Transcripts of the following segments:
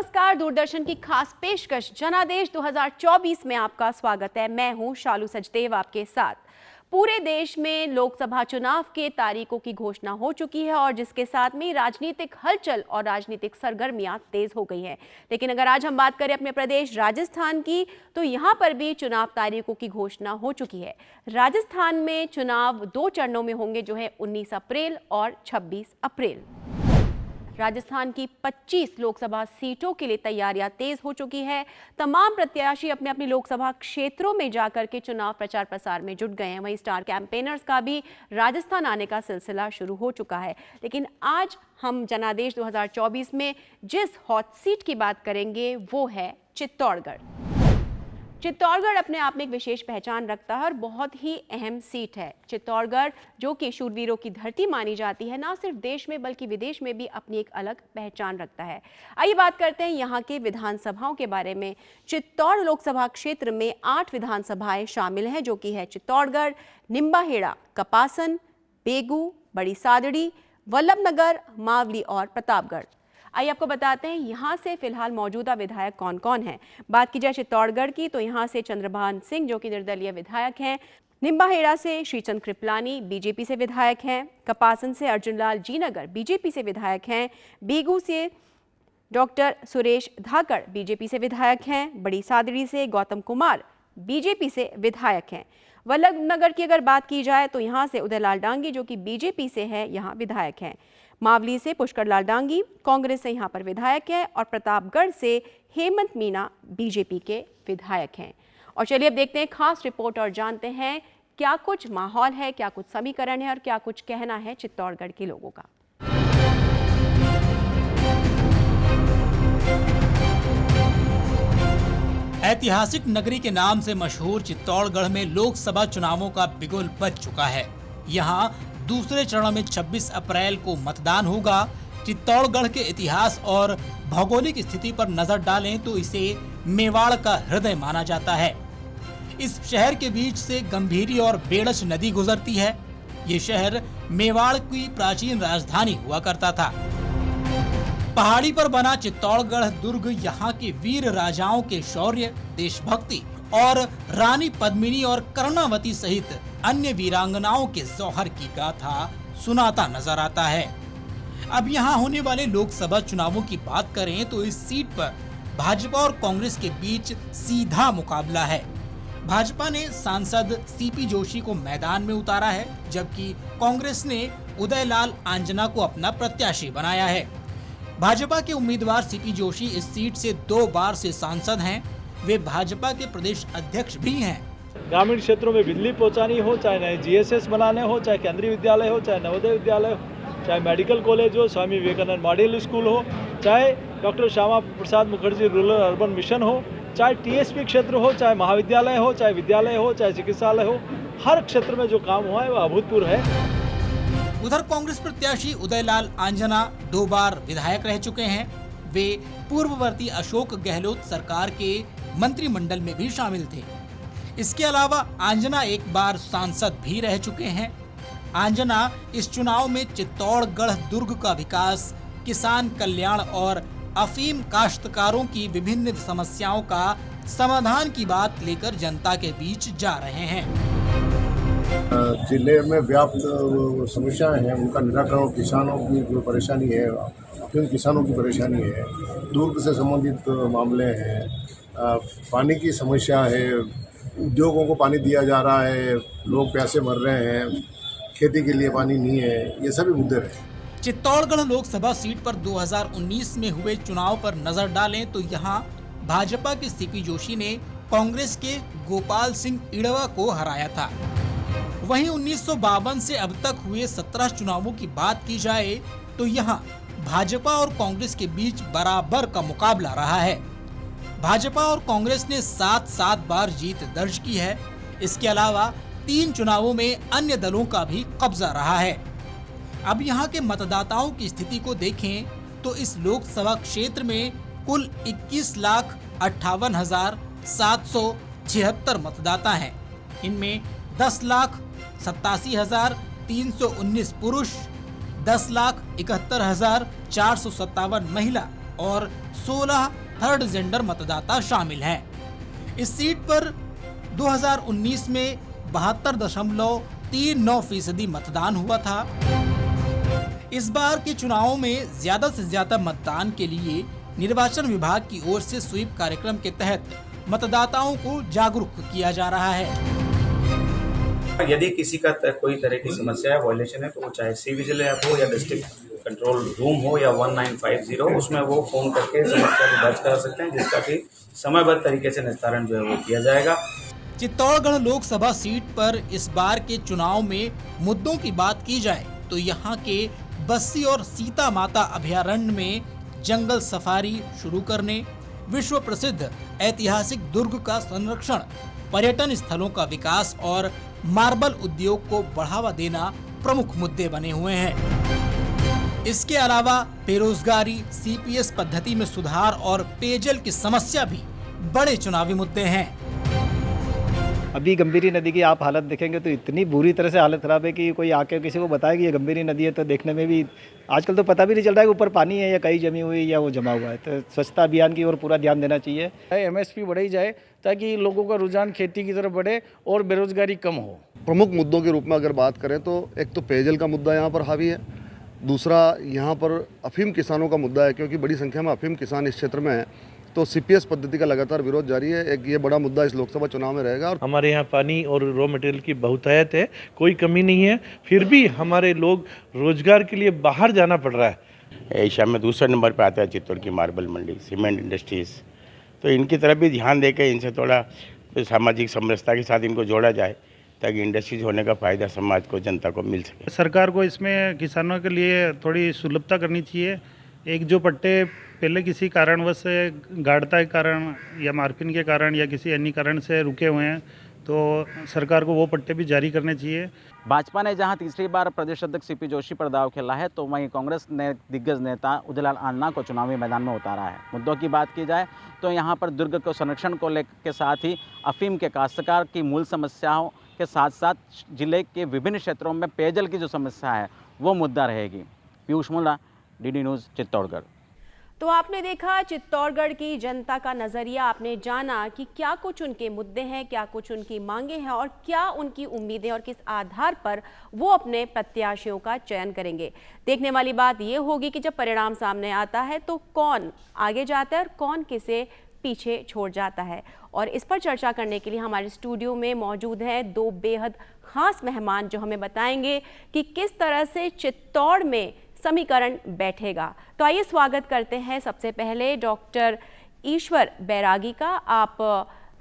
नमस्कार, दूरदर्शन की खास पेशकश जनादेश 2024 में आपका स्वागत है। मैं हूं शालू सचदेव आपके साथ। पूरे देश में लोकसभा चुनाव के तारीखों की घोषणा हो चुकी है और जिसके साथ में राजनीतिक हलचल और राजनीतिक सरगर्मियां तेज हो गई हैं। लेकिन अगर आज हम बात करें अपने प्रदेश राजस्थान की, तो यहां पर भी चुनाव तारीखों की घोषणा हो चुकी है। राजस्थान में चुनाव 2 चरणों में होंगे, जो है 19 अप्रैल और 26 अप्रैल। राजस्थान की 25 लोकसभा सीटों के लिए तैयारियां तेज हो चुकी है। तमाम प्रत्याशी अपने अपने लोकसभा क्षेत्रों में जाकर के चुनाव प्रचार प्रसार में जुट गए हैं। वहीं स्टार कैंपेनर्स का भी राजस्थान आने का सिलसिला शुरू हो चुका है। लेकिन आज हम जनादेश 2024 में जिस हॉट सीट की बात करेंगे वो है चित्तौड़गढ़। चित्तौड़गढ़ अपने आप में एक विशेष पहचान रखता है और बहुत ही अहम सीट है। चित्तौड़गढ़ जो कि शूरवीरों की धरती मानी जाती है, ना सिर्फ देश में बल्कि विदेश में भी अपनी एक अलग पहचान रखता है। आइए बात करते हैं यहाँ के विधानसभाओं के बारे में। चित्तौड़ लोकसभा क्षेत्र में 8 विधानसभाएं शामिल हैं, जो कि है चित्तौड़गढ़, निम्बाहेड़ा, कपासन, बेगू, बड़ी सादड़ी, वल्लभनगर, मावली और प्रतापगढ़। आइए आपको बताते हैं यहाँ से फिलहाल मौजूदा विधायक कौन कौन हैं। बात की जाए चित्तौड़गढ़ की, तो यहाँ से चंद्रभान सिंह जो कि निर्दलीय विधायक हैं, निम्बाहेड़ा से श्रीचंद कृपलानी बीजेपी से विधायक हैं, कपासन से अर्जुनलाल जीनगर बीजेपी से विधायक हैं, बेगू से डॉक्टर सुरेश धाकड़ बीजेपी से विधायक हैं, बड़ी सादड़ी से गौतम कुमार बीजेपी से विधायक हैं। वल्लभनगर की अगर बात की जाए तो यहाँ से उदयलाल डांगी जो कि बीजेपी से है, यहाँ विधायक हैं। मावली से पुष्कर लाल डांगी कांग्रेस से यहाँ पर विधायक है और प्रतापगढ़ से हेमंत मीना बीजेपी के विधायक हैं। और चलिए अब देखते हैं खास रिपोर्ट और जानते हैं क्या कुछ माहौल है, क्या कुछ समीकरण है और क्या कुछ कहना है चित्तौड़गढ़ के लोगों का। ऐतिहासिक नगरी के नाम से मशहूर चित्तौड़गढ़ में लोकसभा चुनावों का बिगुल बज चुका है। यहाँ दूसरे चरण में 26 अप्रैल को मतदान होगा। चित्तौड़गढ़ के इतिहास और भौगोलिक स्थिति पर नजर डालें तो इसे मेवाड़ का हृदय माना जाता है। इस शहर के बीच से गंभीरी और बेड़च नदी गुजरती है। ये शहर मेवाड़ की प्राचीन राजधानी हुआ करता था। पहाड़ी पर बना चित्तौड़गढ़ दुर्ग यहाँ के वीर राजाओं के शौर्य, देशभक्ति और रानी पद्मिनी और कर्णावती सहित अन्य वीरांगनाओं के जौहर की गाथा सुनाता नजर आता है। अब यहाँ होने वाले लोकसभा चुनावों की बात करें तो इस सीट पर भाजपा और कांग्रेस के बीच सीधा मुकाबला है। भाजपा ने सांसद सीपी जोशी को मैदान में उतारा है, जबकि कांग्रेस ने उदयलाल आंजना को अपना प्रत्याशी बनाया है। भाजपा के उम्मीदवार सीपी जोशी इस सीट से 2 बार से सांसद हैं। वे भाजपा के प्रदेश अध्यक्ष भी हैं। ग्रामीण क्षेत्रों में बिजली पहुंचानी हो, चाहे नए जीएसएस बनाने हो, चाहे केंद्रीय विद्यालय हो, चाहे नवोदय विद्यालय हो, चाहे मेडिकल कॉलेज हो, स्वामी विवेकानंद मॉडल स्कूल हो, चाहे doctor Shyama Prasad Mukherjee rural urban mission हो, चाहे टीएसपी क्षेत्र हो, चाहे महाविद्यालय हो, चाहे विद्यालय हो, चाहे चिकित्सालय हो, हर क्षेत्र में जो काम हुआ है वह अभूतपूर्व है। उधर कांग्रेस प्रत्याशी उदयलाल आंजना 2 बार विधायक रह चुके हैं। वे पूर्ववर्ती अशोक गहलोत सरकार के मंत्रिमंडल में भी शामिल थे। इसके अलावा आंजना 1 बार सांसद भी रह चुके हैं। आंजना इस चुनाव में चित्तौड़गढ़ दुर्ग का विकास, किसान कल्याण और अफीम काश्तकारों की विभिन्न समस्याओं का समाधान की बात लेकर जनता के बीच जा रहे हैं। जिले में व्याप्त समस्याएं हैं, उनका निराकरण, किसानों की जो परेशानी है, फिर किसानों की परेशानी है, दुर्ग से संबंधित मामले हैं, पानी की समस्या है, उद्योगों को पानी दिया जा रहा है, लोग प्यासे मर रहे हैं, खेती के लिए पानी नहीं है, ये सभी मुद्दे रहे। चित्तौड़गढ़ लोकसभा सीट पर 2019 में हुए चुनाव पर नजर डालें तो यहाँ भाजपा के सीपी जोशी ने कांग्रेस के गोपाल सिंह इड़वा को हराया था। वहीं 1952 से अब तक हुए 17 चुनावों की बात की जाए तो यहाँ भाजपा और कांग्रेस के बीच बराबर का मुकाबला रहा है। भाजपा और कांग्रेस ने 7-7 बार जीत दर्ज की है। इसके अलावा 3 चुनावों में अन्य दलों का भी कब्जा रहा है। अब यहाँ के मतदाताओं की स्थिति को देखें तो इस लोकसभा क्षेत्र में कुल 21,58,776 मतदाता हैं। इनमें 10,87,319 पुरुष, 10,71,457 महिला और 16 थर्ड जेंडर मतदाता शामिल हैं। इस सीट पर 2019 में 72.39% मतदान हुआ था। इस बार के चुनाव में ज्यादा से ज्यादा मतदान के लिए निर्वाचन विभाग की ओर से स्वीप कार्यक्रम के तहत मतदाताओं को जागरूक किया जा रहा है। यदि किसी का कोई तरह की समस्या है, वायलेशन है, तो वो चाहे सी विजिल ऐप हो या डिस्ट्रिक्ट कंट्रोल रूम हो या 1950, उसमें वो फोन करके समस्या को दर्ज करा सकते हैं, जिसका कि समयबद्ध तरीके से निस्तारण जो है वो किया जाएगा। चित्तौड़गढ़ लोकसभा सीट पर इस बार के चुनाव में मुद्दों की बात की जाए तो यहाँ के बस्सी और सीता माता अभयारण्य में जंगल सफारी शुरू करने, विश्व प्रसिद्ध ऐतिहासिक दुर्ग का संरक्षण, पर्यटन स्थलों का विकास और मार्बल उद्योग को बढ़ावा देना प्रमुख मुद्दे बने हुए हैं। इसके अलावा बेरोजगारी, सीपीएस पद्धति में सुधार और पेयजल की समस्या भी बड़े चुनावी मुद्दे हैं। अभी गंभीरी नदी की आप हालत देखेंगे तो इतनी बुरी तरह से हालत खराब है कि कोई आके किसी को बताए कि ये गंभीरी नदी है तो देखने में भी आजकल तो पता भी नहीं चल रहा है कि ऊपर पानी है या कहीं जमी हुई या वो जमा हुआ है। तो स्वच्छता अभियान की ओर पूरा ध्यान देना चाहिए। एमएसपी बढ़ाई जाए ताकि लोगों का रुझान खेती की तरफ बढ़े और बेरोजगारी कम हो। प्रमुख मुद्दों के रूप में अगर बात करें तो एक तो पेयजल का मुद्दा यहाँ पर हावी है, दूसरा यहाँ पर अफीम किसानों का मुद्दा है, क्योंकि बड़ी संख्या में अफीम किसान इस क्षेत्र में हैं, तो सीपीएस पद्धति का लगातार विरोध जारी है। एक ये बड़ा मुद्दा इस लोकसभा चुनाव में रहेगा। और हमारे यहाँ पानी और रॉ मटेरियल की बहुतायत है, कोई कमी नहीं है, फिर भी हमारे लोग रोजगार के लिए बाहर जाना पड़ रहा है। एशिया में दूसरे नंबर पर आता है चित्तौड़ की मार्बल मंडी, सीमेंट इंडस्ट्रीज़, तो इनकी तरफ भी ध्यान देकर इनसे थोड़ा सामाजिक समरसता के साथ इनको जोड़ा जाए ताकि इंडस्ट्रीज होने का फ़ायदा समाज को, जनता को मिल सके। सरकार को इसमें किसानों के लिए थोड़ी सुलभता करनी चाहिए। एक जो पट्टे पहले किसी कारणवश से गाढ़ता के कारण या मार्फिन के कारण या किसी अन्य कारण से रुके हुए हैं तो सरकार को वो पट्टे भी जारी करने चाहिए। भाजपा ने जहां तीसरी बार प्रदेश अध्यक्ष सीपी जोशी पर दाव खेला है तो वहीं कांग्रेस ने दिग्गज नेता उदयलाल आंजना को चुनावी मैदान में उतारा है। मुद्दों की बात की जाए तो यहां पर दुर्ग को संरक्षण को लेकर के साथ ही अफीम के काश्तकार की मूल समस्याओं के साथ साथ जिले के विभिन्न क्षेत्रों में पेयजल की जो समस्या है वो मुद्दा रहेगी। पीयूष मुल्ला, डीडी न्यूज़, चित्तौड़गढ़। तो आपने देखा चित्तौड़गढ़ की जनता का नजरिया, आपने जाना कि क्या कुछ उनके मुद्दे हैं, क्या कुछ उनकी मांगे हैं और क्या उनकी उम्मीदें और किस आधार पर वो अपने प्रत्याशियों का चयन करेंगे। देखने वाली बात ये होगी कि जब परिणाम सामने आता है तो कौन आगे जाता है और कौन किसे पीछे छोड़ जाता है। और इस पर चर्चा करने के लिए हमारे स्टूडियो में मौजूद हैं दो बेहद खास मेहमान जो हमें बताएंगे कि किस तरह से चित्तौड़ में समीकरण बैठेगा। तो आइए स्वागत करते हैं सबसे पहले डॉक्टर ईश्वर बैरागी का। आप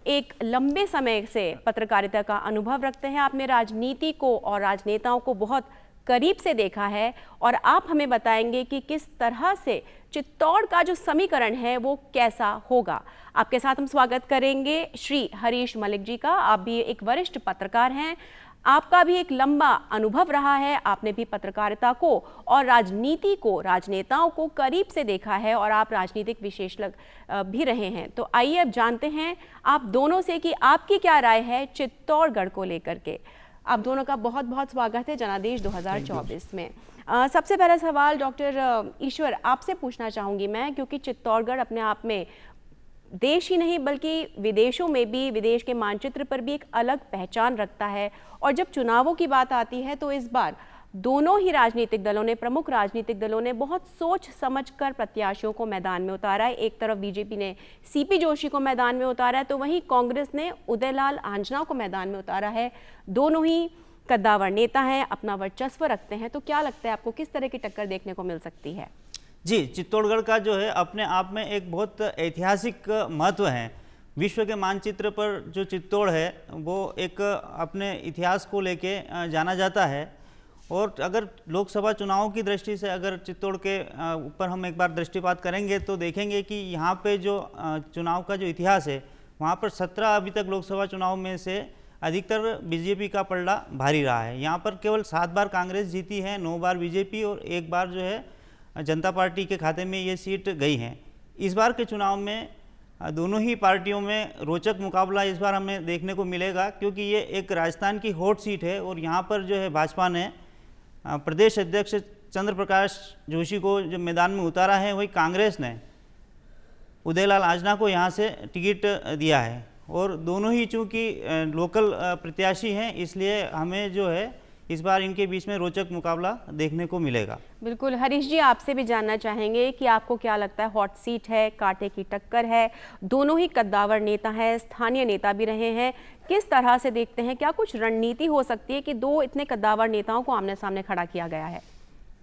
एक लंबे समय से पत्रकारिता का अनुभव रखते हैं, आपने राजनीति को और राजनेताओं को बहुत करीब से देखा है और आप हमें बताएंगे कि किस तरह से चित्तौड़ का जो समीकरण है वो कैसा होगा। आपके साथ हम स्वागत करेंगे श्री हरीश मलिक जी का। आप भी एक वरिष्ठ पत्रकार हैं, आपका भी एक लंबा अनुभव रहा है, आपने भी पत्रकारिता को और राजनीति को, राजनेताओं को करीब से देखा है और आप राजनीतिक विशेषज्ञ भी रहे हैं। तो आइए अब जानते हैं आप दोनों से कि आपकी क्या राय है चित्तौड़गढ़ को लेकर के। आप दोनों का बहुत बहुत स्वागत है जनादेश 2024 में। सबसे पहला सवाल डॉक्टर ईश्वर आपसे पूछना चाहूँगी मैं, क्योंकि चित्तौड़गढ़ अपने आप में देश ही नहीं बल्कि विदेशों में भी, विदेश के मानचित्र पर भी एक अलग पहचान रखता है। और जब चुनावों की बात आती है तो इस बार दोनों ही राजनीतिक दलों ने, प्रमुख राजनीतिक दलों ने बहुत सोच समझकर प्रत्याशियों को मैदान में उतारा है। एक तरफ बीजेपी ने सीपी जोशी को मैदान में उतारा है तो वहीं कांग्रेस ने उदयलाल आंजना को मैदान में उतारा है। दोनों ही कद्दावर नेता हैं, अपना वर्चस्व रखते हैं। तो क्या लगता है आपको किस तरह की टक्कर देखने को मिल सकती है? जी, चित्तौड़गढ़ का जो है अपने आप में एक बहुत ऐतिहासिक महत्व है। विश्व के मानचित्र पर जो चित्तौड़ है वो एक अपने इतिहास को लेके जाना जाता है। और अगर लोकसभा चुनावों की दृष्टि से अगर चित्तौड़ के ऊपर हम एक बार दृष्टिपात करेंगे तो देखेंगे कि यहाँ पे जो चुनाव का जो इतिहास है वहाँ पर 17 अभी तक लोकसभा चुनाव में से अधिकतर बीजेपी का पलड़ा भारी रहा है। यहाँ पर केवल 7 बार कांग्रेस जीती है, 9 बार बीजेपी और 1 बार जो है जनता पार्टी के खाते में ये सीट गई हैं। इस बार के चुनाव में दोनों ही पार्टियों में रोचक मुकाबला इस बार हमें देखने को मिलेगा, क्योंकि ये एक राजस्थान की हॉट सीट है और यहाँ पर जो है भाजपा ने प्रदेश अध्यक्ष चंद्र प्रकाश जोशी को जो मैदान में उतारा है, वही कांग्रेस ने उदयलाल आंजना को यहाँ से टिकट दिया है और दोनों ही चूँकि लोकल प्रत्याशी हैं, इसलिए हमें जो है इस बार इनके बीच में रोचक मुकाबला देखने को मिलेगा। बिल्कुल। हरीश जी, आपसे भी जानना चाहेंगे कि आपको क्या लगता है, हॉट सीट है, कांटे की टक्कर है, दोनों ही कद्दावर नेता हैं, स्थानीय नेता भी रहे हैं, किस तरह से देखते हैं, क्या कुछ रणनीति हो सकती है कि दो इतने कद्दावर नेताओं को आमने सामने खड़ा किया गया है?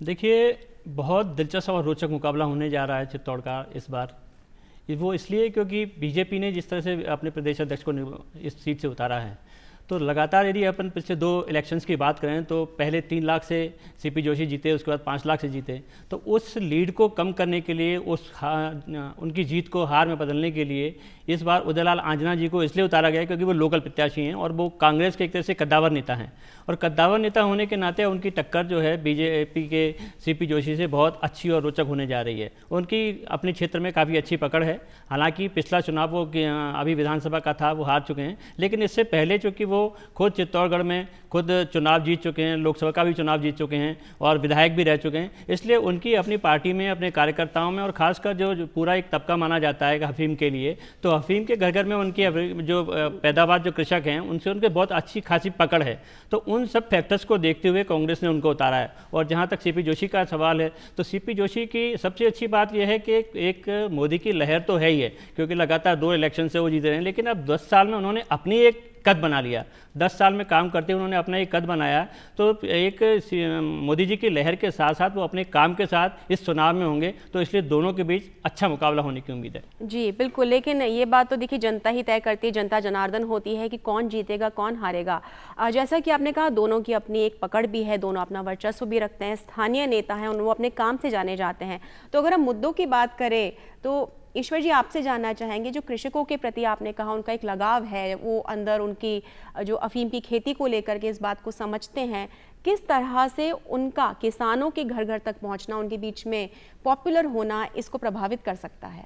देखिए, बहुत दिलचस्प और रोचक मुकाबला होने जा रहा है चित्तौड़ का इस बार। वो इसलिए क्योंकि बीजेपी ने जिस तरह से अपने प्रदेश अध्यक्ष को इस सीट से उतारा है, तो लगातार यदि अपन पिछले 2 इलेक्शंस की बात करें तो पहले 3 लाख से सीपी जोशी जीते, उसके बाद 5 लाख से जीते। तो उस लीड को कम करने के लिए, उनकी जीत को हार में बदलने के लिए इस बार उदयलाल आंजना जी को इसलिए उतारा गया क्योंकि वो लोकल प्रत्याशी हैं और वो कांग्रेस के एक तरह से कद्दावर नेता हैं, और कद्दावर नेता होने के नाते उनकी टक्कर जो है बीजेपी के सीपी जोशी से बहुत अच्छी और रोचक होने जा रही है। उनकी अपने क्षेत्र में काफ़ी अच्छी पकड़ है। हालांकि पिछला चुनाव वो अभी विधानसभा का था, वो हार चुके हैं, लेकिन इससे पहले चूँकि वो खुद चित्तौड़गढ़ में खुद चुनाव जीत चुके हैं, लोकसभा का भी चुनाव जीत चुके हैं और विधायक भी रह चुके हैं, इसलिए उनकी अपनी पार्टी में, अपने कार्यकर्ताओं में और खासकर जो पूरा एक तबका माना जाता है अफीम के लिए, तो अफीम के घर घर में उनकी जो पैदावार जो कृषक हैं उनसे उनके बहुत अच्छी खासी पकड़ है। तो उन सब फैक्टर्स को देखते हुए कांग्रेस ने उनको उतारा है। और जहाँ तक सीपी जोशी का सवाल है, तो सीपी जोशी की सबसे अच्छी बात यह है कि एक मोदी की लहर तो है ही है, क्योंकि लगातार 2 इलेक्शन से वो जीत रहे हैं, लेकिन अब 10 साल में उन्होंने अपनी एक कद बना लिया। 10 साल में काम करते उन्होंने अपना एक कद बनाया। तो एक मोदी जी की लहर के साथ साथ वो अपने काम के साथ इस चुनाव में होंगे, तो इसलिए दोनों के बीच अच्छा मुकाबला होने की उम्मीद है। जी बिल्कुल, लेकिन ये बात तो देखिए जनता ही तय करती है, जनता जनार्दन होती है कि कौन जीतेगा कौन हारेगा। जैसा कि आपने कहा, दोनों की अपनी एक पकड़ भी है, दोनों अपना वर्चस्व भी रखते हैं, स्थानीय नेता हैं, वो अपने काम से जाने जाते हैं। तो अगर हम मुद्दों की बात करें तो ईश्वर जी, आपसे जानना चाहेंगे, जो कृषकों के प्रति आपने कहा उनका एक लगाव है, वो अंदर उनकी जो अफीम की खेती को लेकर के इस बात को समझते हैं, किस तरह से उनका किसानों के घर घर तक पहुंचना, उनके बीच में पॉपुलर होना इसको प्रभावित कर सकता है?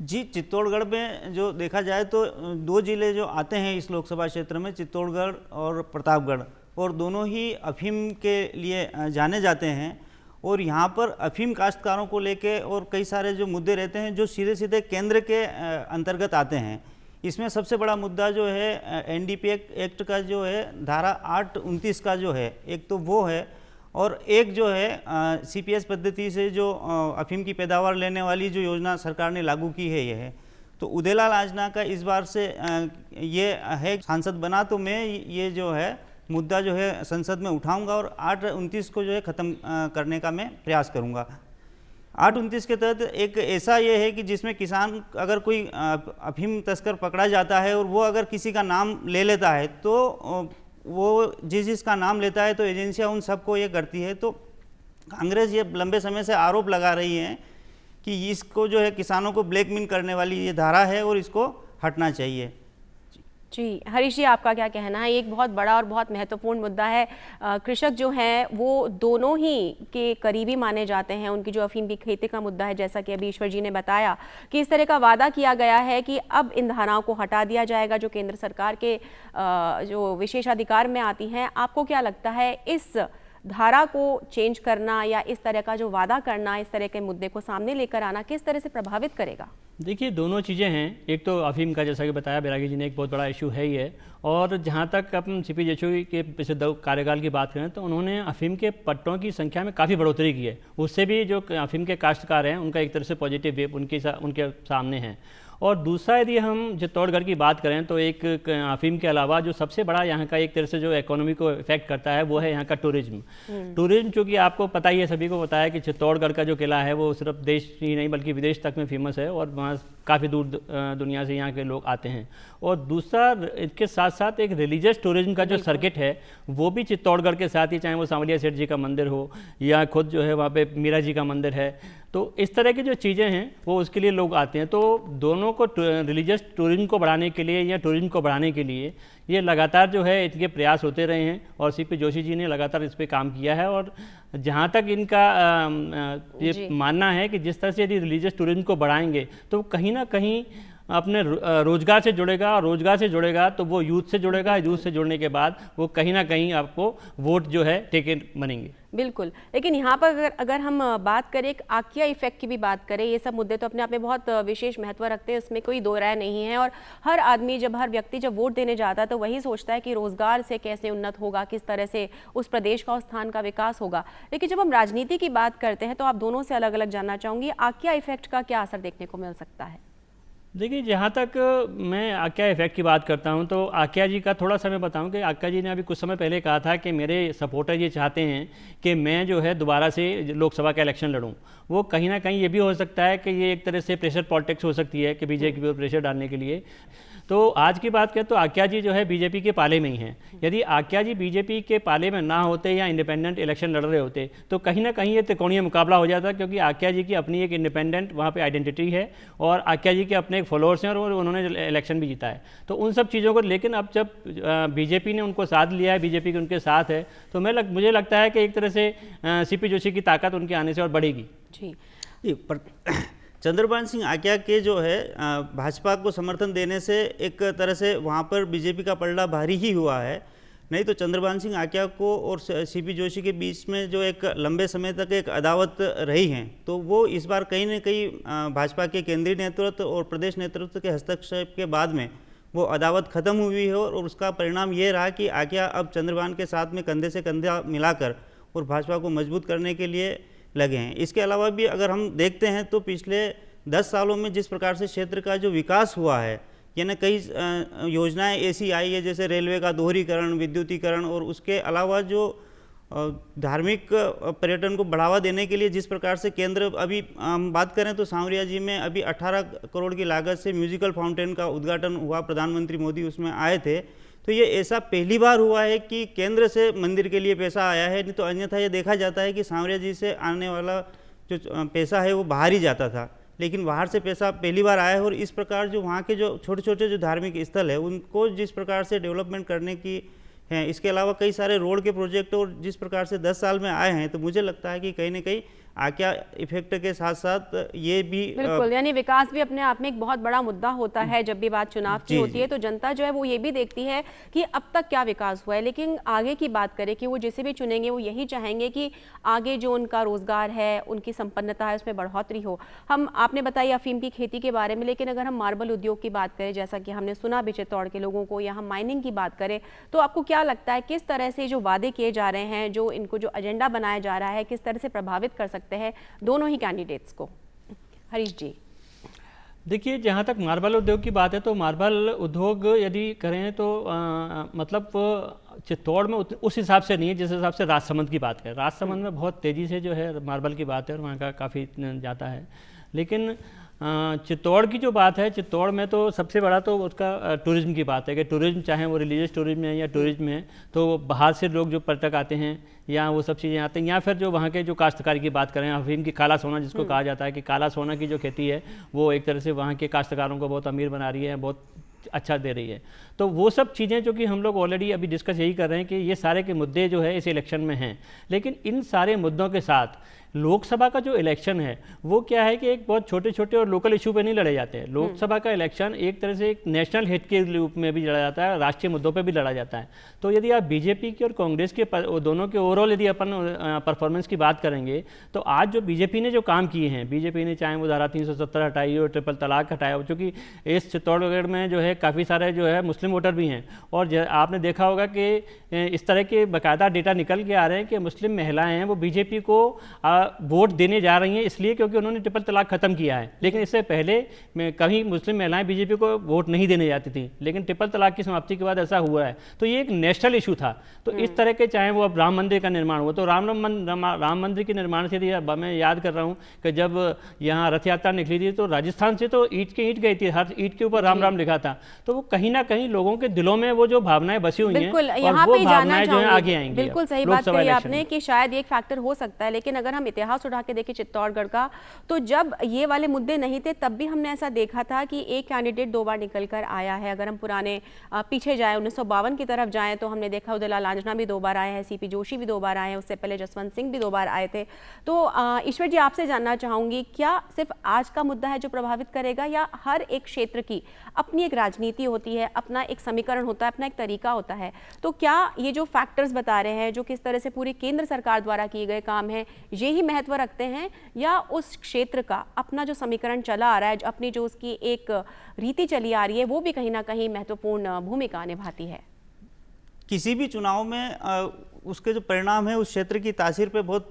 जी, चित्तौड़गढ़ में जो देखा जाए तो 2 जिले जो आते हैं इस लोकसभा क्षेत्र में, चित्तौड़गढ़ और प्रतापगढ़, और दोनों ही अफीम के लिए जाने जाते हैं। और यहाँ पर अफीम काश्तकारों को लेके और कई सारे जो मुद्दे रहते हैं जो सीधे सीधे केंद्र के अंतर्गत आते हैं। इसमें सबसे बड़ा मुद्दा जो है एनडीपी एक्ट का जो है धारा 829 का जो है, एक तो वो है, और एक जो है सीपीएस पद्धति से जो अफीम की पैदावार लेने वाली जो योजना सरकार ने लागू की है, ये है। तो उदयलाल आंजना का इस बार से ये है सांसद बना, तो मैं ये जो है मुद्दा जो है संसद में उठाऊंगा और 829 को जो है ख़त्म करने का मैं प्रयास करूंगा। 829 के तहत एक ऐसा ये है कि जिसमें किसान, अगर कोई अफीम तस्कर पकड़ा जाता है और वो अगर किसी का नाम ले लेता है, तो वो जिसका नाम लेता है तो एजेंसियां उन सबको ये करती है। तो कांग्रेस ये लंबे समय से आरोप लगा रही है कि इसको जो है किसानों को ब्लैकमेल करने वाली ये धारा है और इसको हटना चाहिए। जी हरीश जी, आपका क्या कहना है? एक बहुत बड़ा और बहुत महत्वपूर्ण मुद्दा है। कृषक जो हैं वो दोनों ही के करीबी माने जाते हैं। उनकी जो अफीम की खेती का मुद्दा है, जैसा कि अभी ईश्वर जी ने बताया कि इस तरह का वादा किया गया है कि अब इन धाराओं को हटा दिया जाएगा जो केंद्र सरकार के जो विशेषाधिकार में आती हैं। आपको क्या लगता है, इस धारा को चेंज करना या इस तरह का जो वादा करना, इस तरह के मुद्दे को सामने लेकर आना किस तरह से प्रभावित करेगा? देखिए, दोनों चीज़ें हैं। एक तो अफीम का, जैसा कि बताया बैरागी जी ने, एक बहुत बड़ा इशू है ही है। और जहाँ तक अपन सीपी जोशी के पिछले 2 कार्यकाल की बात करें तो उन्होंने अफीम के पट्टों की संख्या में काफ़ी बढ़ोतरी की है। उससे भी जो अफीम के काश्तकार हैं उनका एक तरह से पॉजिटिव वेव उनके सामने है। और दूसरा, यदि हम चित्तौड़गढ़ की बात करें तो एक अफीम के अलावा जो सबसे बड़ा यहाँ का एक तरह से जो इकोनॉमी को इफेक्ट करता है वो है यहाँ का टूरिज्म। टूरिज्म, चूँकि आपको पता ही है, सभी को पता है कि चित्तौड़गढ़ का जो किला है वो सिर्फ देश ही नहीं बल्कि विदेश तक में फेमस है और वहाँ काफ़ी दूर दुनिया से यहाँ के लोग आते हैं। और दूसरा, इसके साथ साथ एक रिलीजियस टूरिज्म का जो सर्किट है वो भी चित्तौड़गढ़ के साथ ही, चाहे वो सांवलिया सेठ जी का मंदिर हो या खुद जो है वहाँ पे मीरा जी का मंदिर है, तो इस तरह की जो चीज़ें हैं वो उसके लिए लोग आते हैं। तो दोनों को रिलीजियस टूरिज्म को बढ़ाने के लिए या टूरिज्म को बढ़ाने के लिए ये लगातार जो है इनके प्रयास होते रहे हैं और सीपी जोशी जी ने लगातार इस पर काम किया है। और जहाँ तक इनका ये मानना है कि जिस तरह से यदि रिलीजियस टूरिज्म को बढ़ाएंगे तो कहीं ना कहीं अपने रोजगार से जुड़ेगा, और रोजगार से जुड़ेगा तो वो यूथ से जुड़ेगा, यूथ से जुड़ने के बाद वो कहीं ना कहीं आपको वोट जो है टिकट बनेंगे। बिल्कुल, लेकिन यहाँ पर अगर हम बात करें एक आकिया इफेक्ट की भी बात करें, ये सब मुद्दे तो अपने आप में बहुत विशेष महत्व रखते हैं, उसमें कोई दो राय नहीं है। और हर आदमी हर व्यक्ति जब वोट देने जाता है तो वही सोचता है कि रोजगार से कैसे उन्नत होगा, किस तरह से उस प्रदेश का, उस स्थान का विकास होगा। लेकिन जब हम राजनीति की बात करते हैं तो आप दोनों से अलग अलग जानना चाहूँगी, आकिया इफेक्ट का क्या असर देखने को मिल सकता है? देखिए, जहाँ तक मैं आकिया इफेक्ट की बात करता हूँ तो आकिया जी का थोड़ा सा मैं बताऊँ कि आकिया जी ने अभी कुछ समय पहले कहा था कि मेरे सपोर्टर ये चाहते हैं कि मैं जो है दोबारा से लोकसभा का इलेक्शन लड़ूं। वो कहीं ना कहीं ये भी हो सकता है कि ये एक तरह से प्रेशर पॉलिटिक्स हो सकती है कि बीजेपी पर प्रेशर डालने के लिए। तो आज की बात करें तो आकिया जी जो है बीजेपी के पाले में ही हैं। यदि आकिया जी बीजेपी के पाले में ना होते या इंडिपेंडेंट इलेक्शन लड़ रहे होते तो कहीं ना कहीं ये त्रिकोणीय मुकाबला हो जाता, क्योंकि आकिया जी की अपनी एक इंडिपेंडेंट वहाँ पे आइडेंटिटी है और आकिया जी के अपने एक फॉलोअर्स हैं और उन्होंने इलेक्शन भी जीता है। तो उन सब चीज़ों को, लेकिन अब जब बीजेपी ने उनको साथ लिया है, बीजेपी के उनके साथ है, तो मुझे लगता है कि एक तरह से सीपी जोशी की ताकत उनके आने से और बढ़ेगी। जी, पर चंद्रभान सिंह आकिया के जो है भाजपा को समर्थन देने से एक तरह से वहाँ पर बीजेपी का पलड़ा भारी ही हुआ है। नहीं तो चंद्रभान सिंह आकिया को और सीपी जोशी के बीच में जो एक लंबे समय तक एक अदावत रही है, तो वो इस बार कहीं न कहीं भाजपा के केंद्रीय नेतृत्व और प्रदेश नेतृत्व के हस्तक्षेप के बाद में वो अदावत खत्म हुई है और उसका परिणाम ये रहा कि आकिया अब चंद्रभान के साथ में कंधे से कंधा मिलाकर और भाजपा को मजबूत करने के लिए लगे हैं। इसके अलावा भी अगर हम देखते हैं तो पिछले 10 सालों में जिस प्रकार से क्षेत्र का जो विकास हुआ है, यानी कई योजनाएं ऐसी आई है जैसे रेलवे का दोहरीकरण, विद्युतीकरण, और उसके अलावा जो धार्मिक पर्यटन को बढ़ावा देने के लिए जिस प्रकार से केंद्र, अभी हम बात करें तो सांवरिया जी में अभी 18 करोड़ की लागत से म्यूजिकल फाउंटेन का उद्घाटन हुआ, प्रधानमंत्री मोदी उसमें आए थे। तो ये ऐसा पहली बार हुआ है कि केंद्र से मंदिर के लिए पैसा आया है, नहीं तो अन्यथा ये देखा जाता है कि सांवरिया जी से आने वाला जो पैसा है वो बाहर ही जाता था, लेकिन बाहर से पैसा पहली बार आया है। और इस प्रकार जो वहाँ के जो छोटे छोटे जो धार्मिक स्थल है उनको जिस प्रकार से डेवलपमेंट करने की है, इसके अलावा कई सारे रोड के प्रोजेक्ट और जिस प्रकार से 10 साल में आए हैं, तो मुझे लगता है कि कहीं ना कहीं आकिया इफेक्ट के साथ साथ ये भी बिल्कुल, यानी विकास भी अपने आप में एक बहुत बड़ा मुद्दा होता है। जब भी बात चुनाव की होती है तो जनता जो है वो ये भी देखती है कि अब तक क्या विकास हुआ है, लेकिन आगे की बात करें कि वो जिसे भी चुनेंगे वो यही चाहेंगे कि आगे जो उनका रोजगार है, उनकी संपन्नता है, उसमें बढ़ोतरी हो। आपने बताई अफीम की खेती के बारे में, लेकिन अगर हम मार्बल उद्योग की बात करें, जैसा कि हमने सुना भी चित्तौड़ के लोगों को, या हम माइनिंग की बात करें, तो आपको क्या लगता है किस तरह से जो वादे किए जा रहे हैं, जो इनको जो एजेंडा बनाया जा रहा है, किस तरह से प्रभावित कर सकते हैं दोनों ही कैंडिडेट्स को? हरीश जी। देखिए, जहाँ तक मार्बल उद्योग की बात है तो मार्बल उद्योग यदि करें तो मतलब चित्तौड़ में उस हिसाब से नहीं है जिस हिसाब से राजसमंद की बात करें। राजसमंद में बहुत तेज़ी से जो है मार्बल की बात है और वहाँ का काफ़ी जाता है, लेकिन चित्तौड़ की जो बात है, चित्तौड़ में तो सबसे बड़ा तो उसका टूरिज़्म की बात है कि टूरिज़्म, चाहे वो रिलीजियस टूरिज़्म है या टूरिज़्म है, तो बाहर से लोग जो पर्यटक आते हैं या वो सब चीज़ें आते हैं, या फिर जो वहाँ के जो काश्तकारी की बात करें, अफीम की काला सोना जिसको कहा जाता है कि काला सोना की जो खेती है वो एक तरह से वहाँ के काश्तकारों को बहुत अमीर बना रही है, बहुत अच्छा दे रही है। तो वो सब चीज़ें जो कि हम लोग ऑलरेडी अभी डिस्कस यही कर रहे हैं कि ये सारे के मुद्दे जो है इस इलेक्शन में हैं, लेकिन इन सारे मुद्दों के साथ लोकसभा का जो इलेक्शन है वो क्या है कि एक बहुत छोटे छोटे और लोकल इशू पे नहीं लड़े जाते हैं। लोकसभा का इलेक्शन एक तरह से एक नेशनल हिट के रूप में भी लड़ा जाता है, राष्ट्रीय मुद्दों पे भी लड़ा जाता है। तो यदि आप बीजेपी की और कांग्रेस के दोनों के ओवरऑल यदि अपन परफॉर्मेंस की बात करेंगे तो आज जो बीजेपी ने जो काम किए हैं, बीजेपी ने चाहे वो धारा 370 हटाई हो, ट्रिपल तलाक हटाया हो, चूँकि इस चित्तौड़गढ़ में जो है काफ़ी सारे जो है मुस्लिम वोटर भी हैं, और आपने देखा होगा कि इस तरह के बाकायदा डेटा निकल के आ रहे हैं कि मुस्लिम महिलाएं हैं वो बीजेपी को वोट देने जा रही हैं इसलिए क्योंकि उन्होंने ट्रिपल तलाक खत्म किया है। लेकिन इससे पहले कभी मुस्लिम महिलाएं बीजेपी को वोट नहीं देने जाती थी, लेकिन ट्रिपल तलाक की समाप्ति के बाद ऐसा हुआ है। तो ये एक नेशनल इशू था। तो इस तरह के, चाहे वो अब राम मंदिर का निर्माण हुआ, तो राम मंदिर के निर्माण से मैं याद कर रहा हूँ कि जब यहाँ रथ यात्रा निकली थी तो राजस्थान से तो ईंट की ईंट गई थी, हर ईंट के ऊपर राम राम लिखा था। तो वो कहीं ना कहीं लोगों के दिलों में वो जो भावनाएं बसी हुई हैं बिल्कुल, और यहाँ वो पे जानना भावनाएं जो है चाहूंगी। आगे आएंगी। बिल्कुल अब सही बात लोकसभा कही इलेक्शन आपने में। कि शायद ये एक फैक्टर हो सकता है, लेकिन अगर हम इतिहास उठा के देखें चित्तौड़गढ़ का, तो जब ये वाले मुद्दे नहीं थे तब भी हमने ऐसा देखा था कि एक कैंडिडेट 2 बार निकल कर आया है। अगर हम पुराने पीछे जाएं 1952 की तरफ जाएं तो हमने देखा उदयलाल आंजना भी 2 बार आए हैं, सीपी जोशी भी 2 बार आए हैं, उससे पहले जसवंत सिंह भी 2 बार आए थे। तो ईश्वर जी आपसे जानना चाहूंगी, क्या सिर्फ आज का मुद्दा है जो प्रभावित करेगा, या हर एक क्षेत्र की अपनी एक राजनीति होती है, अपना एक समीकरण होता है, अपना एक तरीका होता है? तो क्या ये जो फैक्टर्स बता रहे हैं, जो किस तरह से पूरी केंद्र सरकार द्वारा किए गए काम हैं, ये ही महत्व रखते हैं, या उस क्षेत्र का अपना जो समीकरण चला आ रहा है, अपनी जो उसकी एक रीति चली आ रही है, वो भी कहीं ना कहीं महत्वपूर्ण भूमिका निभाती है? किसी भी चुनाव में उसके जो परिणाम है उस क्षेत्र की तासीर पे बहुत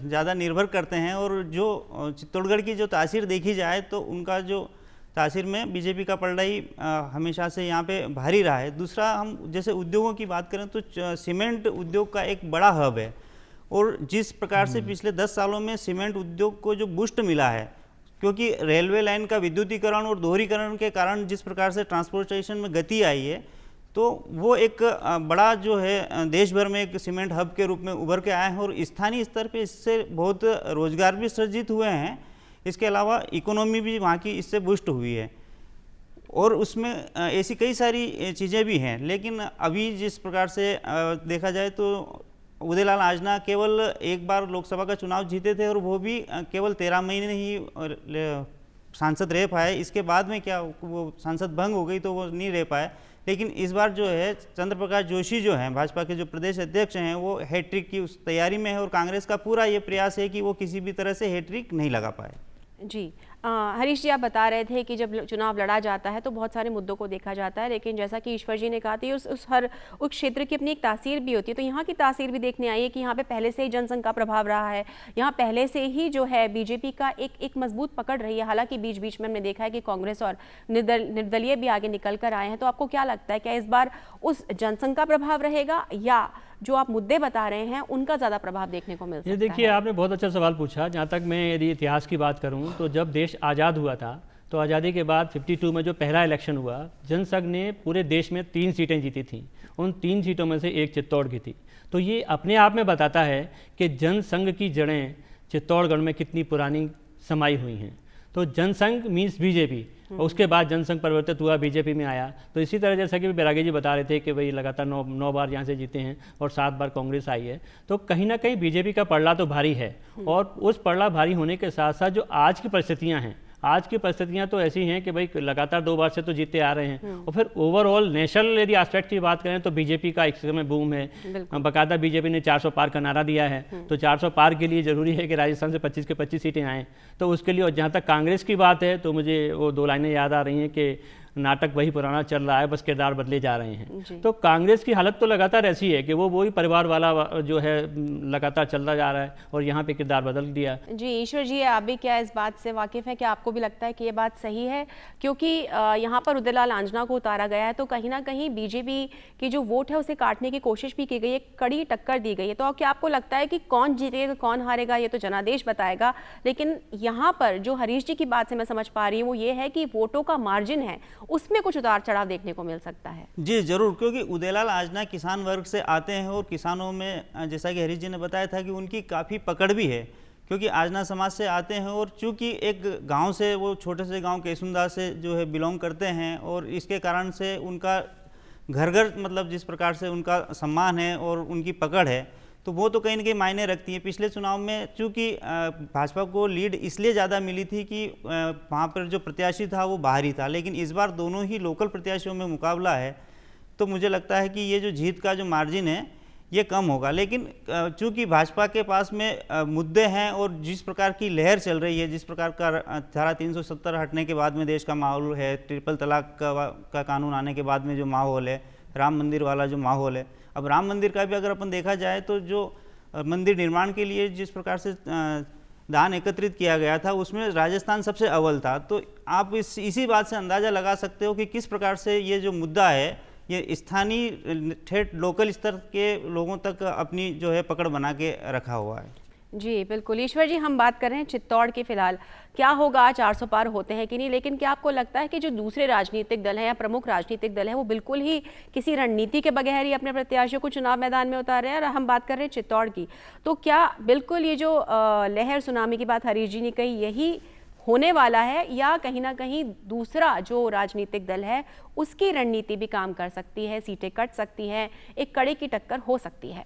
ज़्यादा निर्भर करते हैं। और जो चित्तौड़गढ़ की जो तासीर देखी जाए तो उनका जो तासीर में बीजेपी का पलड़ा ही हमेशा से यहाँ पे भारी रहा है। दूसरा, हम जैसे उद्योगों की बात करें तो सीमेंट उद्योग का एक बड़ा हब है, और जिस प्रकार से पिछले 10 सालों में सीमेंट उद्योग को जो बूस्ट मिला है, क्योंकि रेलवे लाइन का विद्युतीकरण और दोहरीकरण के कारण जिस प्रकार से ट्रांसपोर्टेशन में गति आई है, तो वो एक बड़ा जो है देश भर में एक सीमेंट हब के रूप में उभर के आए हैं, और स्थानीय स्तर पे इससे बहुत रोजगार भी सृजित हुए हैं। इसके अलावा इकोनॉमी भी वहाँ की इससे बूस्ट हुई है, और उसमें ऐसी कई सारी चीज़ें भी हैं। लेकिन अभी जिस प्रकार से देखा जाए तो उदयलाल आंजना केवल एक बार लोकसभा का चुनाव जीते थे, और वो भी केवल 13 महीने ही सांसद रह पाए। इसके बाद में क्या वो सांसद भंग हो गई तो वो नहीं रह पाए। लेकिन इस बार जो है चंद्र प्रकाश जोशी जो हैं भाजपा के जो प्रदेश अध्यक्ष हैं, वो हैट्रिक की उस तैयारी में है, और कांग्रेस का पूरा ये प्रयास है कि वो किसी भी तरह से हैट्रिक नहीं लगा पाए। जी हरीश जी, आप बता रहे थे कि जब चुनाव लड़ा जाता है तो बहुत सारे मुद्दों को देखा जाता है, लेकिन जैसा कि ईश्वर जी ने कहा था उस क्षेत्र की अपनी एक तासीर भी होती है। तो यहाँ की तासीर भी देखने आई है कि यहाँ पे पहले से ही जनसंघ का प्रभाव रहा है, यहाँ पहले से ही जो है बीजेपी का एक मजबूत पकड़ रही है। हालांकि बीच बीच में हमने देखा है कि कांग्रेस और निर्दलीय भी आगे निकल कर आए हैं। तो आपको क्या लगता है, क्या इस बार उस जनसंघ का प्रभाव रहेगा, या जो आप मुद्दे बता रहे हैं उनका ज़्यादा प्रभाव देखने को मिल सकता है? ये देखिए, आपने बहुत अच्छा सवाल पूछा। जहाँ तक मैं यदि इतिहास की बात करूँ तो जब देश आज़ाद हुआ था, तो आज़ादी के बाद 52 में जो पहला इलेक्शन हुआ, जनसंघ ने पूरे देश में 3 सीटें जीती थीं। उन 3 सीटों में से एक चित्तौड़ की थी। तो ये अपने आप में बताता है कि जनसंघ की जड़ें चित्तौड़गढ़ में कितनी पुरानी समाई हुई हैं। तो जनसंघ मीन्स बीजेपी, और उसके बाद जनसंघ परिवर्तित हुआ, बीजेपी में आया। तो इसी तरह जैसा कि बैरागी जी बता रहे थे कि भाई लगातार 9 बार यहाँ से जीते हैं और 7 बार कांग्रेस आई है, तो कहीं ना कहीं बीजेपी का पलड़ा तो भारी है। और उस पलड़ा भारी होने के साथ साथ जो आज की परिस्थितियाँ हैं, आज की परिस्थितियां तो ऐसी हैं कि भाई लगातार 2 बार से तो जीते आ रहे हैं। और फिर ओवरऑल नेशनल यदि एस्पेक्ट की बात करें तो बीजेपी का एक समय बूम है। बाकायदा बीजेपी ने 400 पार का नारा दिया है। तो 400 पार के लिए ज़रूरी है कि राजस्थान से 25 के 25 सीटें आएँ। तो उसके लिए, और जहाँ तक कांग्रेस की बात है, तो मुझे वो 2 लाइनें याद आ रही हैं कि नाटक वही पुराना चल रहा है, बस किरदार बदले जा रहे हैं। तो कांग्रेस की हालत तो लगातार ऐसी है कि वो वही परिवार वाला जो है लगातार चलता जा रहा है, और यहाँ पे किरदार बदल दिया। जी ईश्वर जी, आप भी क्या इस बात से वाकिफ़ हैं कि आपको भी लगता है कि ये बात सही है? क्योंकि यहाँ पर उदयलाल आंजना को उतारा गया है, तो कहीं ना कहीं बीजेपी की जो वोट है उसे काटने की कोशिश भी की गई है, कड़ी टक्कर दी गई है। तो क्या आपको लगता है कि कौन जीतेगा कौन हारेगा ये तो जनादेश बताएगा, लेकिन यहाँ पर जो हरीश जी की बात से मैं समझ पा रही हूँ वो ये है कि वोटों का मार्जिन है उसमें कुछ उतार चढ़ाव देखने को मिल सकता है? जी जरूर, क्योंकि उदयलाल आंजना किसान वर्ग से आते हैं, और किसानों में जैसा कि हरीश जी ने बताया था कि उनकी काफ़ी पकड़ भी है, क्योंकि आजना समाज से आते हैं। और चूंकि एक गांव से, वो छोटे से गांव केसुंदा से जो है बिलोंग करते हैं, और इसके कारण से उनका घर घर मतलब जिस प्रकार से उनका सम्मान है और उनकी पकड़ है, तो वो तो कहीं ना कहीं मायने रखती है। पिछले चुनाव में चूँकि भाजपा को लीड इसलिए ज़्यादा मिली थी कि वहाँ पर जो प्रत्याशी था वो बाहरी था, लेकिन इस बार दोनों ही लोकल प्रत्याशियों में मुकाबला है, तो मुझे लगता है कि ये जो जीत का जो मार्जिन है ये कम होगा। लेकिन चूँकि भाजपा के पास में मुद्दे हैं, और जिस प्रकार की लहर चल रही है, जिस प्रकार का धारा 370 हटने के बाद में देश का माहौल है, ट्रिपल तलाक का कानून आने के बाद में जो माहौल है, राम मंदिर वाला जो माहौल है, अब राम मंदिर का भी अगर अपन देखा जाए तो जो मंदिर निर्माण के लिए जिस प्रकार से दान एकत्रित किया गया था उसमें राजस्थान सबसे अव्वल था। तो आप इसी बात से अंदाज़ा लगा सकते हो कि किस प्रकार से ये जो मुद्दा है ये स्थानीय ठेठ लोकल स्तर के लोगों तक अपनी जो है पकड़ बना के रखा हुआ है। जी बिल्कुल। ईश्वर जी, हम बात कर रहे हैं चित्तौड़ की फिलहाल, क्या होगा 400 पार होते हैं कि नहीं, लेकिन क्या आपको लगता है कि जो दूसरे राजनीतिक दल हैं या प्रमुख राजनीतिक दल हैं वो बिल्कुल ही किसी रणनीति के बगैर ही अपने प्रत्याशियों को चुनाव मैदान में उतार रहे हैं? और हम बात कर रहे हैं चित्तौड़ की, तो क्या बिल्कुल ये जो लहर सुनामी की बात हरीश जी ने कही यही होने वाला है, या कहीं ना कहीं दूसरा जो राजनीतिक दल है उसकी रणनीति भी काम कर सकती है, सीटें कट सकती हैं, एक कड़े की टक्कर हो सकती है?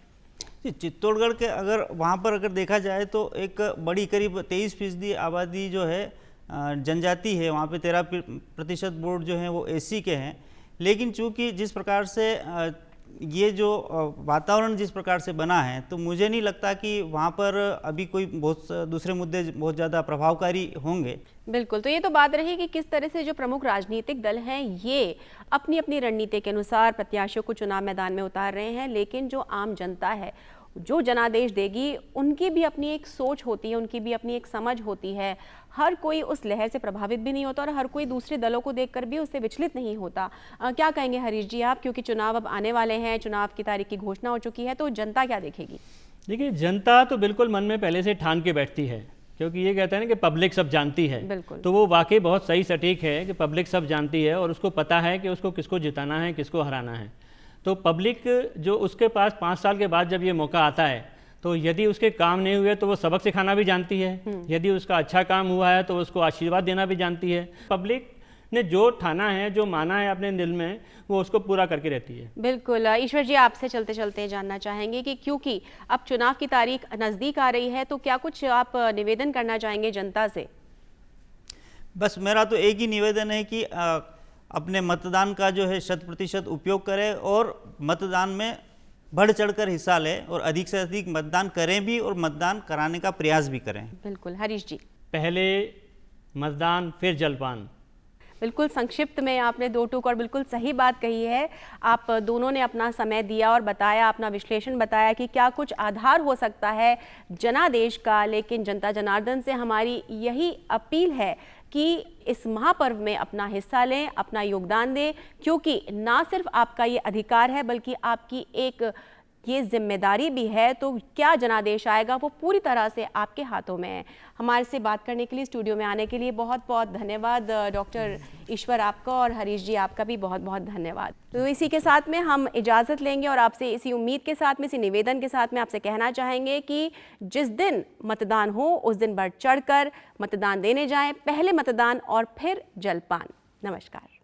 चित्तौड़गढ़ के अगर वहाँ पर अगर देखा जाए तो एक बड़ी करीब 23% आबादी जो है जनजाति है, वहाँ पे 13% वोट जो है वो एससी के हैं। लेकिन चूंकि जिस प्रकार से ये जो वातावरण जिस प्रकार से बना है, तो मुझे नहीं लगता कि वहाँ पर अभी कोई बहुत दूसरे मुद्दे बहुत ज़्यादा प्रभावकारी होंगे। बिल्कुल, तो ये तो बात रही कि किस तरह से जो प्रमुख राजनीतिक दल हैं ये अपनी अपनी रणनीति के अनुसार प्रत्याशियों को चुनाव मैदान में उतार रहे हैं, लेकिन जो आम जनता है जो जनादेश देगी उनकी भी अपनी एक सोच होती है, उनकी भी अपनी एक समझ होती है। हर कोई उस लहर से प्रभावित भी नहीं होता और हर कोई दूसरे दलों को देखकर भी उससे विचलित नहीं होता। क्या कहेंगे हरीश जी आप, क्योंकि चुनाव अब आने वाले हैं, चुनाव की तारीख की घोषणा हो चुकी है, तो जनता क्या देखेगी? देखिए, जनता तो बिल्कुल मन में पहले से ठान के बैठती है, क्योंकि ये कहते हैं ना कि पब्लिक सब जानती है। तो वो वाकई बहुत सही सटीक है कि पब्लिक सब जानती है और उसको पता है कि उसको किसको जिताना है, किसको हराना है। तो पब्लिक जो उसके पास 5 साल के बाद जब ये मौका आता है, तो यदि उसके काम नहीं हुए तो वो सबक सिखाना भी जानती है, यदि उसका अच्छा काम हुआ है तो उसको आशीर्वाद देना भी जानती है। पब्लिक ने जो ठाना है, जो माना है अपने दिल में, वो उसको पूरा करके रहती है। बिल्कुल। ईश्वर जी, आपसे चलते चलते जानना चाहेंगे कि क्योंकि अब चुनाव की तारीख नज़दीक आ रही है, तो क्या कुछ आप निवेदन करना चाहेंगे जनता से? बस मेरा तो एक ही निवेदन है कि अपने मतदान का जो है 100% उपयोग करें और मतदान में बढ़ चढ़कर हिस्सा लें और अधिक से अधिक मतदान करें भी और मतदान कराने का प्रयास भी करें। बिल्कुल। हरीश जी? पहले मतदान फिर जलपान। बिल्कुल संक्षिप्त में आपने 2 टूक और बिल्कुल सही बात कही है। आप दोनों ने अपना समय दिया और बताया, अपना विश्लेषण बताया कि क्या कुछ आधार हो सकता है जनादेश का, लेकिन जनता जनार्दन से हमारी यही अपील है कि इस महापर्व में अपना हिस्सा लें, अपना योगदान दें, क्योंकि ना सिर्फ आपका ये अधिकार है बल्कि आपकी एक ये जिम्मेदारी भी है। तो क्या जनादेश आएगा वो पूरी तरह से आपके हाथों में है। हमारे से बात करने के लिए, स्टूडियो में आने के लिए बहुत बहुत धन्यवाद डॉक्टर ईश्वर आपका, और हरीश जी आपका भी बहुत बहुत धन्यवाद। तो इसी के साथ में हम इजाज़त लेंगे और आपसे इसी उम्मीद के साथ में, इसी निवेदन के साथ में आपसे कहना चाहेंगे कि जिस दिन मतदान हो उस दिन बढ़ चढ़ कर मतदान देने जाएं, पहले मतदान और फिर जलपान। नमस्कार।